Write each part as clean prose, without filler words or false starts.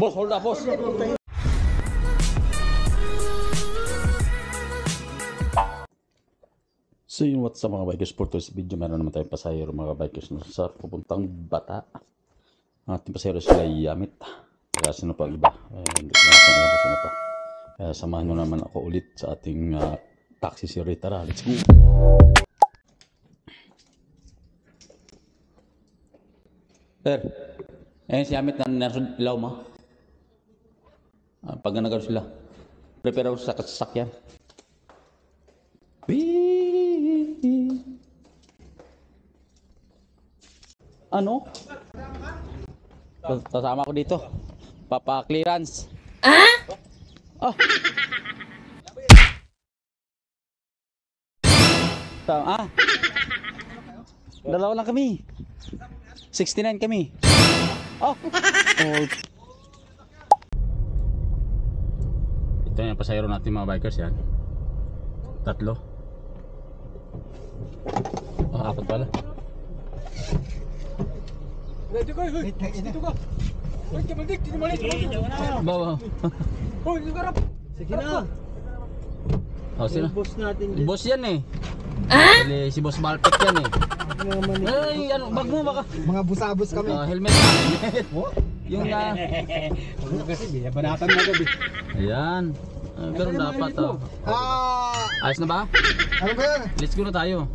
Boss, hold up, boss. So yun, what's up mga bikers, for today's video meron naman tayong pasahero mga bikers na sa pupuntang Bata. Ang ating pasahero sila Yamit. Kaya sino pa iba? Hindi ko natin alam sino pa. Kaya samahan nyo naman ako ulit sa ating taxi series. Tara, let's go! Sir, ayun si Yamit na nasun ilaw mo. Pag nagano sila, prepare ako sa sasakyan. Ano? Sasama ko dito. Papa-clearance. Oh. Dalawa lang kami. 69 kami. Oh. Ito yung pasahero natin mga bikers yan. Tatlo. Apat pala. Dito ka. Wait ka madik, dito malik. Bawa. Oh, dito ka. Sige na. Oh, sino? Boss natin. Boss yan eh. Si Boss Malpek yan eh. Ay, ano, bag mo baka. Mga busabos kami. Helmet. Yung kasi binabanatan na gabi. Ayan. Ganun dapat oh. Ayos na ba? Ano ba yan? Let's go na tayo.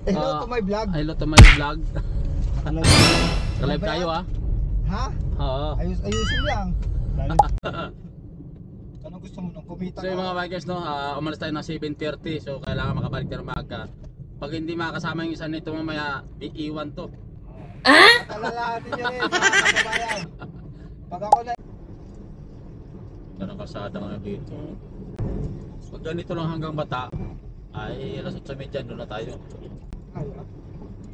Hello to my vlog. Hello to my vlog. Ka-live tayo ah. Ha? Oo. Ayusin lang. Anong gusto mo nung kumita? So yung mga bikers no, umalis tayo ng 7:30. So kailangan makabalik tayo maaga. Pag hindi makasama yung isa nito mamaya, iiwan to. Kalalahatin nyo rin mga kababayan. Pag ako na... Ganang kasada nga dito. Pag ganito lang hanggang Bata, ay alas 8:30 doon na tayo. Ay,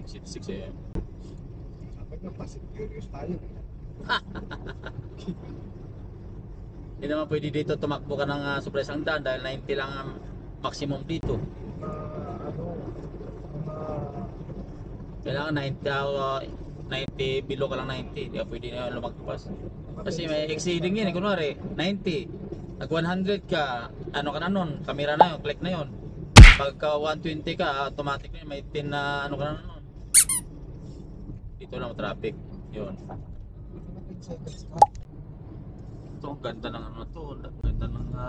6 AM. Sabi nga, Fast and Furious tayo. Hindi naman pwede dito tumakbo ka ng surprise ang daan dahil 90 lang ang maximum dito. Kailangan 90 below ka lang 90. Hindi ka pwede na lumagpas. Kasi may exceeding yun, kunwari 90. Nag 100 ka, ano ka na nun, camera na yun, click na yun. Pagka 120 ka, automatic na yun, may 10 na ano ka na nun. Dito lang traffic, yun. Ito, ang ganda ng ano to, ang ganda ng mga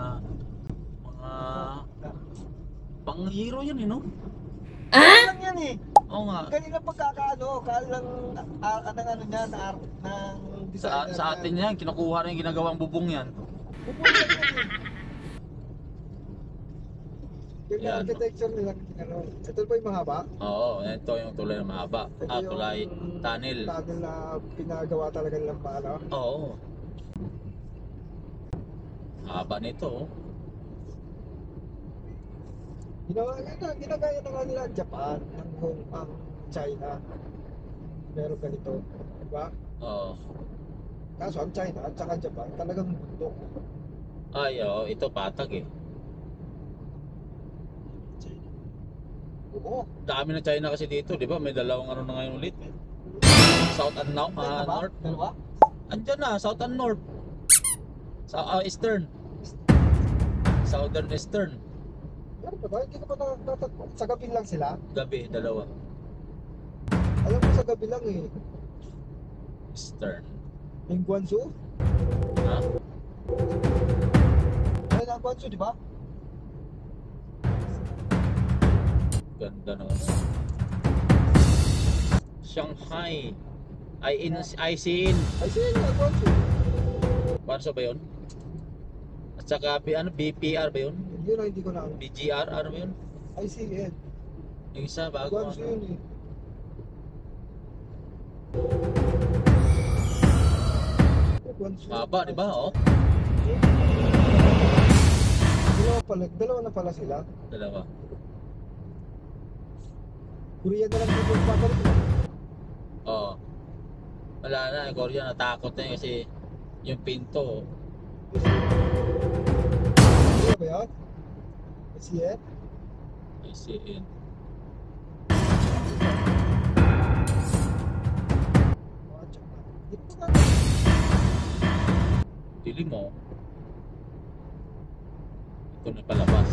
pang hero yan no? Ano lang yan eh? Oo nga. Kanina pagkakaano, kalang ano niya, ng designer. Sa atin yan, kinukuha na yung ginagawang bubong yan. Yung architecture nila, ito ba yung mahaba? Oo, ito yung tulay na mahaba. Tulay tunnel. Tunnel na pinagawa talaga nilang paano? Oo. Haba nito. Ginagaya na nga nila ang Japan, ang China. Meron ganito, diba? Oo. Kaso ang China at saka Japan talagang bundok. Ay, oo, ito patag eh. Oo. Dami na China kasi dito, di ba? May dalawang ano na ngayon ulit. South and North. Dalawa? Andiyan na, South and North. Eastern. Southern Eastern. Meron ba? Hindi ka pa natatakot. Sa gabi lang sila? Gabi, dalawa. Alam mo sa gabi lang eh. Eastern. Yung Guangzhou? Ha? Ayun ang Guangzhou, di ba? Ganda na. Shanghai. ICN. Ay, sila yung Guangzhou. Banso ba yun? At saka BPR ba yun? Yun ang hindi ko na alam. BGR, ano ba yun? ICN. Yung isa, bago. Guangzhou yun eh. Guangzhou. Haba, di ba? Oh? Dalawa na pala sila. Dalawa. Korea na lang dito babalik na. Oo. Wala na, Korea natakot na yun kasi yung pinto. Korea ba yan? ICN? ICN. bili mo. Ito na palabas.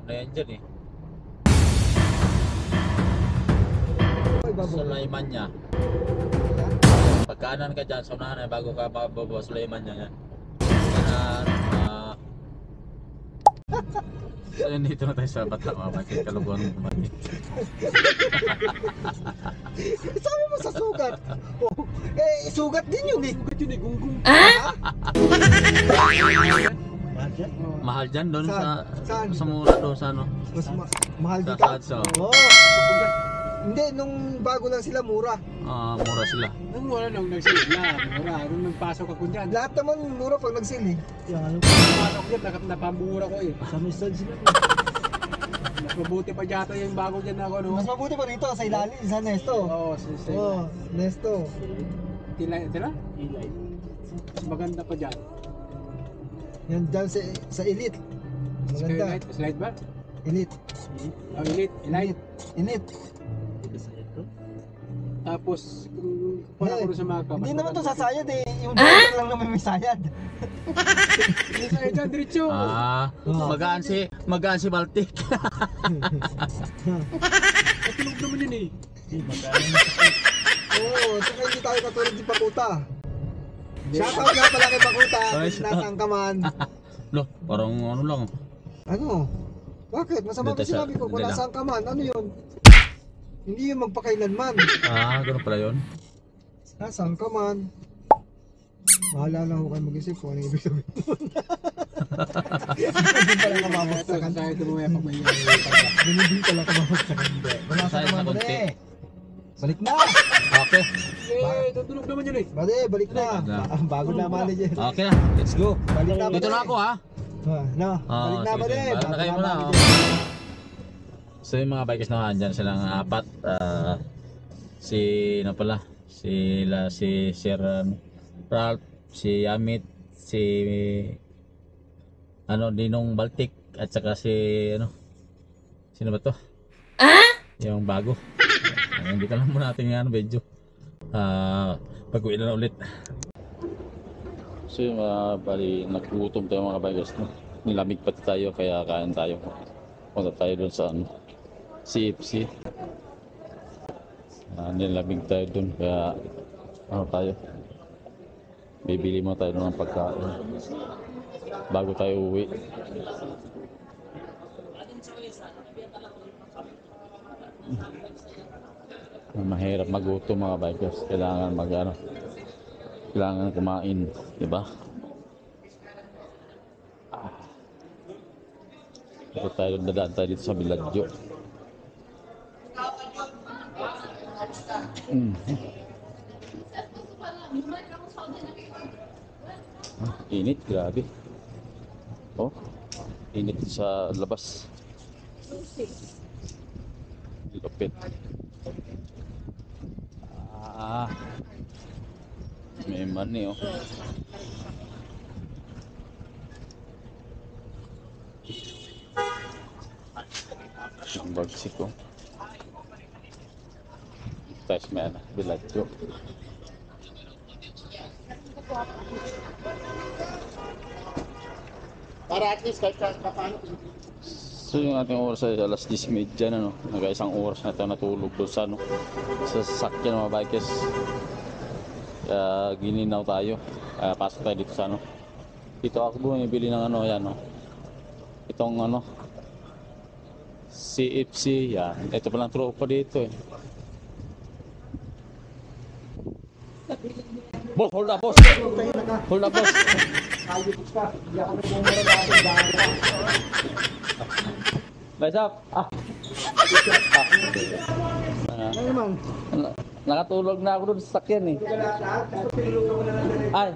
Ano yan dyan eh? Sa layman niya. Pagkaanan ka dyan, sa unahan bago ka mababa sa layman niya yan. Kanan, so yun, dito na tayo sa Bata Mamaki, Kaluguan ng Bumati. Sabi mo sa sugat. Oh, eh, sugat din yun eh. Sugat yun eh, gunggong. Mahal dyan doon Saan? sa mura doon sa ano. Mas mahal Sa dito. Kadso. Oo. Hindi, nung bago lang sila mura. Mura sila. Nung wala nung nag-save na, mura. Nung nagpasok ako dyan. Lahat naman mura pag nag-sale eh. Nagpasok ko dyan, napambura ko eh. Sa Mistad sila. Mas mabuti pa dyan yung bago dyan ako, no? Mas mabuti pa rito sa ilalim, sa Nesto. Oo, Oo, Nesto. Tila? Mas maganda pa dyan. Yan dyan sa Elite. Maganda. Slide ba? Elite. Oh, elite. Elite. Tapos, kung ako rin sa mga Hindi naman to sasayad eh. Yung driver lang naman may sayad. Hindi sa'yo dyan, diretso. Magaan si Baltic. Natulog naman yun eh. Oo, saka hindi tayo katulad si Pakuta. Shoutout nga pala kay Pakuta. Nasaan ka man. Lo, parang ano lang. Ano? Bakit? Masama ba Dito sa- sinabi ko? Kung hindi lang. nasaan ka man, ano yun? Hindi yun magpakailanman. Ganun pala yun. Nasaan ka man? Bahala lang ako kayo mag-isip kung ano yung ibig sabihin. Hindi pala kamamagsakan. Sa'yo tumumaya pag may Hindi pala kamamagsakan. Wala ka Sayang naman na ba konti. eh? Balik na! Okay. Eh, tutulog naman yun eh. Balik na! Bago na manager. Okay na, let's go. Balik na Dito na ako ha. No, balik na sige, ba sige. din? Bahala na kayo muna. So yung mga bikers na andyan silang apat. Si Sir Ralph, si Amit, si Dinong Baltic at saka si sino ba to? Yung bago. Hindi ka lang muna natin yung video. Pag-uwi na ulit. So yung bali naggutom tayo mga bikers, no? Nilamig pa tayo kaya kain tayo. Punta tayo doon sa CFC. Nilamig tayo doon kaya tayo. Bibili mo tayo ng pagkain bago tayo uwi. Mahirap magutom mga bikers. Kailangan kailangan kumain, di ba? Ito tayo, dadaan tayo dito sa Biladyo. Init, grabe. Oh, init sa labas. Lupit. May money oh. Ang bagsik ko. Tapos may Biladyo. Para at least kahit paano. So yung ating oras ay alas 10:30 na, no? Nag-isang oras na tayo natulog doon sa sa sasakyan mga bikers. Kaya gininaw tayo. Kaya pasok tayo dito sa dito ako bumibili ng yan, no? Itong CFC, yan. Ito palang tropa dito eh. Boss, hold up boss! Hold up boss! What's up? Ano naman? Nakatulog na ako doon sa sakyan eh. Ay,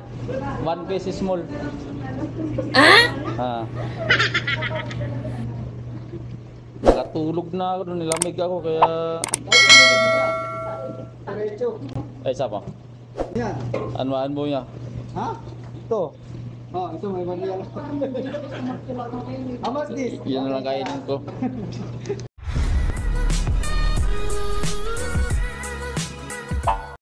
1 piece small. Nakatulog na ako doon, nilamig ako kaya... Ay, isa pa. Yan. Anuan mo niya? Ha? Ito. Oh, ito may Maria. How much this? Yan na lang kainin ko.